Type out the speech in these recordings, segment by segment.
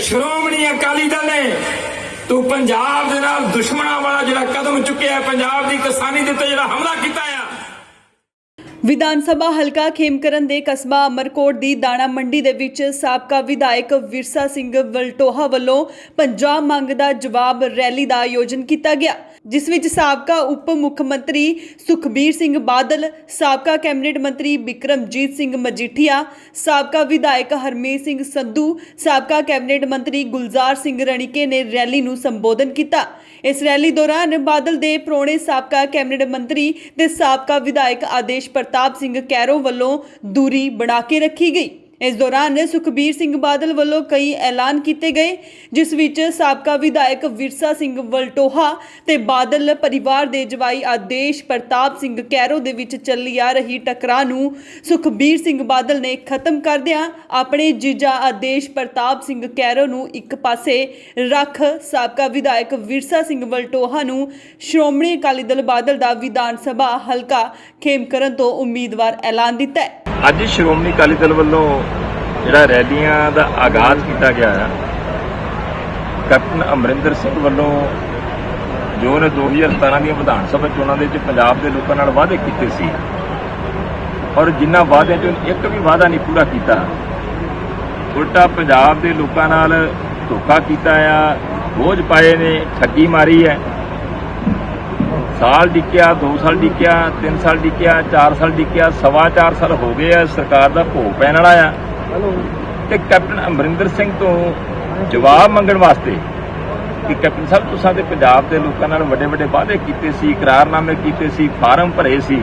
ਸ਼੍ਰੋਮਣੀ ਅਕਾਲੀ ਦਲ ਨੇ ਤੂੰ ਪੰਜਾਬ ਦੇ ਨਾਲ ਦੁਸ਼ਮਣਾਂ ਵਾਲਾ ਜਿਹੜਾ ਕਦਮ ਚੁੱਕਿਆ, ਪੰਜਾਬ ਦੀ ਕਿਸਾਨੀ ਦੇ ਉੱਤੇ ਜਿਹੜਾ ਹਮਲਾ ਕੀਤਾ ਆ। ਵਿਧਾਨ ਸਭਾ ਹਲਕਾ ਖੇਮਕਰਨ ਦੇ ਕਸਬਾ ਅਮਰਕੋਟ ਦੀ ਦਾਣਾ ਮੰਡੀ ਦੇ ਵਿੱਚ ਸਾਬਕਾ ਵਿਧਾਇਕ ਵਿਰਸਾ ਸਿੰਘ ਵਲਟੋਹਾ ਵੱਲੋਂ ਪੰਜਾਬ ਮੰਗ ਦਾ ਜਵਾਬ ਰੈਲੀ ਦਾ ਆਯੋਜਨ ਕੀਤਾ ਗਿਆ, ਜਿਸ ਵਿੱਚ ਸਾਬਕਾ ਉਪ ਮੁੱਖ ਮੰਤਰੀ ਸੁਖਬੀਰ ਸਿੰਘ ਬਾਦਲ, ਸਾਬਕਾ ਕੈਬਨਿਟ ਮੰਤਰੀ ਬਿਕਰਮਜੀਤ ਸਿੰਘ ਮਜੀਠੀਆ, ਸਾਬਕਾ ਵਿਧਾਇਕ ਹਰਮੀਤ ਸਿੰਘ ਸੰਧੂ, ਸਾਬਕਾ ਕੈਬਨਿਟ ਮੰਤਰੀ ਗੁਲਜ਼ਾਰ ਸਿੰਘ ਰਣੀਕੇ ਨੇ ਰੈਲੀ ਨੂੰ ਸੰਬੋਧਨ ਕੀਤਾ। ਇਸ ਰੈਲੀ ਦੌਰਾਨ ਬਾਦਲ ਦੇ ਪ੍ਰੋਣੇ ਸਾਬਕਾ ਕੈਬਨਿਟ ਮੰਤਰੀ ਤੇ ਸਾਬਕਾ ਵਿਧਾਇਕ ਆਦੇਸ਼ ਪ੍ਰਤਾਪ ਸਿੰਘ ਕੈਰੋ ਵੱਲੋਂ ਦੂਰੀ ਬਣਾ ਕੇ ਰੱਖੀ ਗਈ। इस दौरान सुखबीर सिंह बादल वालों कई ऐलान किए गए, जिस विच साबका विधायक विरसा सिंह वलटोहा ते बादल परिवार के जवाई आदेश प्रताप सिंह कैरो दे विच चली आ रही टकराव नूं सुखबीर सिंह बादल ने खत्म करदिआं अपने जीजा आदेश प्रताप सिंह कैरो नूं एक पासे रख साबका विधायक विरसा सिंह वलटोहा नूं श्रोमणी अकाली दल बादल दा विधान सभा हलका खेमकरन तो उम्मीदवार ऐलान दिता है। ਅੱਜ ਸ਼੍ਰੋਮਣੀ ਅਕਾਲੀ ਦਲ ਵੱਲੋਂ ਜਿਹੜਾ ਰੈਲੀਆਂ ਦਾ ਆਗਾਜ਼ ਕੀਤਾ ਗਿਆ ਹੈ, ਕੈਪਟਨ ਅਮਰਿੰਦਰ ਸਿੰਘ ਵੱਲੋਂ ਜੋ ਨੇ 2017 ਦੀਆਂ ਵਿਧਾਨ ਸਭਾ ਚੋਣਾਂ ਦੇ ਵਿੱਚ ਪੰਜਾਬ ਦੇ ਲੋਕਾਂ ਨਾਲ ਵਾਅਦੇ ਕੀਤੇ ਸੀ, ਔਰ ਜਿਨ੍ਹਾਂ ਵਾਅਦਿਆਂ ਚੋਂ ਇੱਕ ਵੀ ਵਾਅਦਾ ਨਹੀਂ ਪੂਰਾ ਕੀਤਾ, ਉਲਟਾ ਪੰਜਾਬ ਦੇ ਲੋਕਾਂ ਨਾਲ ਧੋਖਾ ਕੀਤਾ ਆ, ਬੋਝ ਪਾਏ ਨੇ, ਠੱਗੀ ਮਾਰੀ ਹੈ। साल डिक्या, 2 साल डिक्या, 3 साल डिक्या, 4 साल डिक्या, 4.25 साल हो गए सरकार का भोग पैन वाला आ। ते कैप्टन अमरिंदर सिंह तो जवाब मंगण वास्ते कि कैप्टन साहब तुसां ते पंजाब के लोगों नाल वड्डे वड्डे वादे कीते सी, करारनामे कीते सी, फार्म भरे सी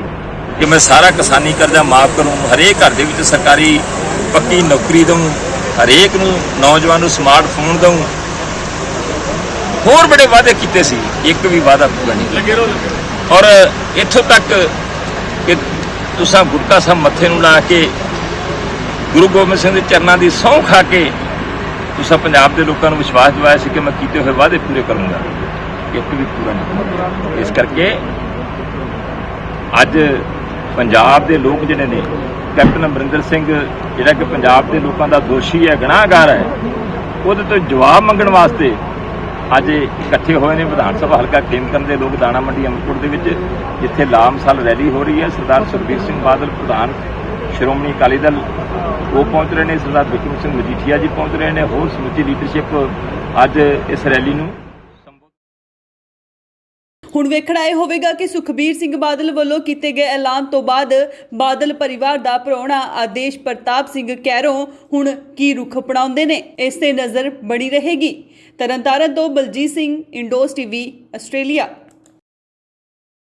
कि मैं सारा किसानी कर्जा माफ करूँ, हरेक घर दे विच सरकारी पक्की नौकरी दूँ, हरेक नूं नौजवान नूं स्मार्टफोन दूँ, होर बड़े वादे कीते सी, एक भी वादा पूरा नहीं लगे। और इत्थों तक कि तुसां गुरका साहब मत्थे नूं ला के गुरु गोबिंद सिंह दे चरनां दी सौं खा के तुसां पंजाब दे लोकां नूं विश्वास दिवाया सी कि मैं कीते हुए वादे पूरे करूँगा, एक भी पूरा नहीं। इस करके अज पंजाब दे लोग जिहड़े ने कैप्टन अमरिंदर सिंह जिहड़ा कि पंजाब दे लोकां दा दोषी है, गुनाहगार है, उहदे तो जवाब मंगण वास्ते ਅੱਜ ਇਕੱਠੇ ਹੋਏ ਨੇ ਵਿਧਾਨ ਸਭਾ ਹਲਕਾ ਖੇਮਕਰਨ ਦੇ ਲੋਕ ਦਾਣਾ ਮੰਡੀ ਅਮਰਕੋਟ ਦੇ ਵਿੱਚ, ਜਿੱਥੇ ਲਾਮਸਾਲ ਰੈਲੀ ਹੋ ਰਹੀ ਹੈ। ਸਰਦਾਰ ਸੁਖਬੀਰ ਸਿੰਘ ਬਾਦਲ ਪ੍ਰਧਾਨ ਸ਼੍ਰੋਮਣੀ ਅਕਾਲੀ ਦਲ ਉਹ ਪਹੁੰਚ ਰਹੇ ਨੇ, ਸਰਦਾਰ ਬਿਕਰਮ ਸਿੰਘ ਮਜੀਠੀਆ ਜੀ ਪਹੁੰਚ ਰਹੇ ਨੇ, ਹੋਰ ਸਮੁੱਚੀ ਲੀਡਰਸ਼ਿਪ ਅੱਜ ਇਸ ਰੈਲੀ ਨੂੰ ਹੁਣ ਵੇਖਣਾ ਇਹ ਹੋਵੇਗਾ ਕਿ ਸੁਖਬੀਰ ਸਿੰਘ ਬਾਦਲ ਵੱਲੋਂ ਕੀਤੇ ਗਏ ਐਲਾਨ ਤੋਂ ਬਾਅਦ ਬਾਦਲ ਪਰਿਵਾਰ ਦਾ ਪ੍ਰਾਹੁਣਾ ਆਦੇਸ਼ ਪ੍ਰਤਾਪ ਸਿੰਘ ਕੈਰੋ ਹੁਣ ਕੀ ਰੁਖ ਅਪਣਾਉਂਦੇ ਨੇ, ਇਸ ਤੇ ਨਜ਼ਰ ਬਣੀ ਰਹੇਗੀ। ਤਰਨਤਾਰਨ ਤੋਂ ਬਲਜੀਤ ਸਿੰਘ, ਇੰਡੋਸ ਟੀਵੀ, ਆਸਟ੍ਰੇਲੀਆ।